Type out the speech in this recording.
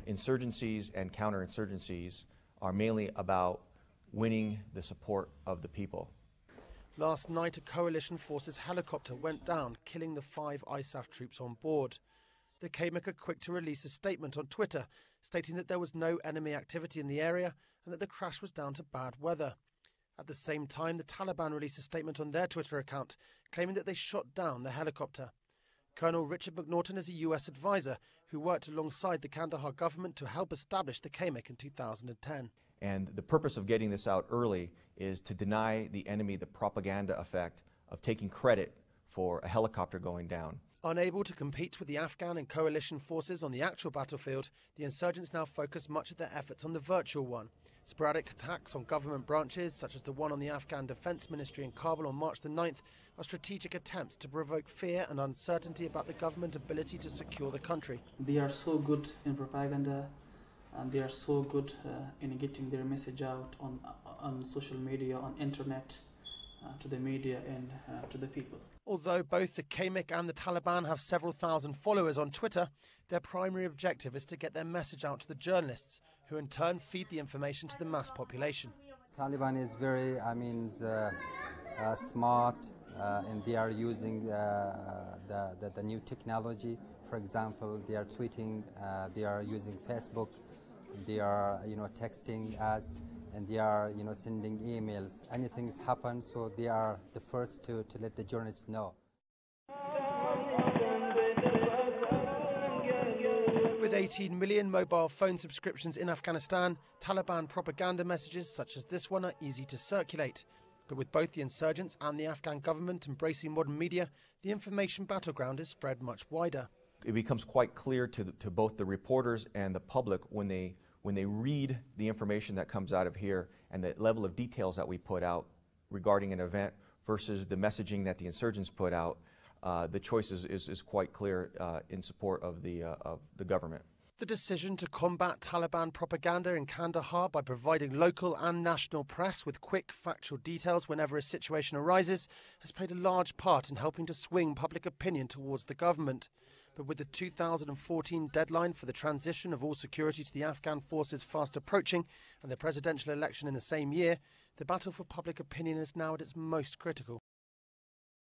insurgencies and counterinsurgencies are mainly about winning the support of the people. Last night, a coalition forces helicopter went down, killing the 5 ISAF troops on board. The KMEC are quick to release a statement on Twitter, stating that there was no enemy activity in the area and that the crash was down to bad weather. At the same time, the Taliban released a statement on their Twitter account, claiming that they shot down the helicopter. Colonel Richard McNaughton is a US advisor who worked alongside the Kandahar government to help establish the KMEC in 2010. And the purpose of getting this out early is to deny the enemy the propaganda effect of taking credit for a helicopter going down. Unable to compete with the Afghan and coalition forces on the actual battlefield, the insurgents now focus much of their efforts on the virtual one. Sporadic attacks on government branches, such as the one on the Afghan Defense Ministry in Kabul on March the 9th, are strategic attempts to provoke fear and uncertainty about the government's ability to secure the country. They are so good in propaganda, and they are so good in getting their message out on social media, on internet, to the media and to the people. Although both the KMEC and the Taliban have several thousand followers on Twitter, their primary objective is to get their message out to the journalists, who in turn feed the information to the mass population. Taliban is very, smart, and they are using the new technology. For example, they are tweeting, they are using Facebook, they are texting us, and they are sending emails. Anything's happened, so they are the first to let the journalists know. With 18 million mobile phone subscriptions in Afghanistan, Taliban propaganda messages such as this one are easy to circulate. But with both the insurgents and the Afghan government embracing modern media, the information battleground is spread much wider. It becomes quite clear to both the reporters and the public when they read the information that comes out of here and the level of details that we put out regarding an event versus the messaging that the insurgents put out, the choice is quite clear in support of the government. The decision to combat Taliban propaganda in Kandahar by providing local and national press with quick, factual details whenever a situation arises has played a large part in helping to swing public opinion towards the government. But with the 2014 deadline for the transition of all security to the Afghan forces fast approaching and the presidential election in the same year, the battle for public opinion is now at its most critical.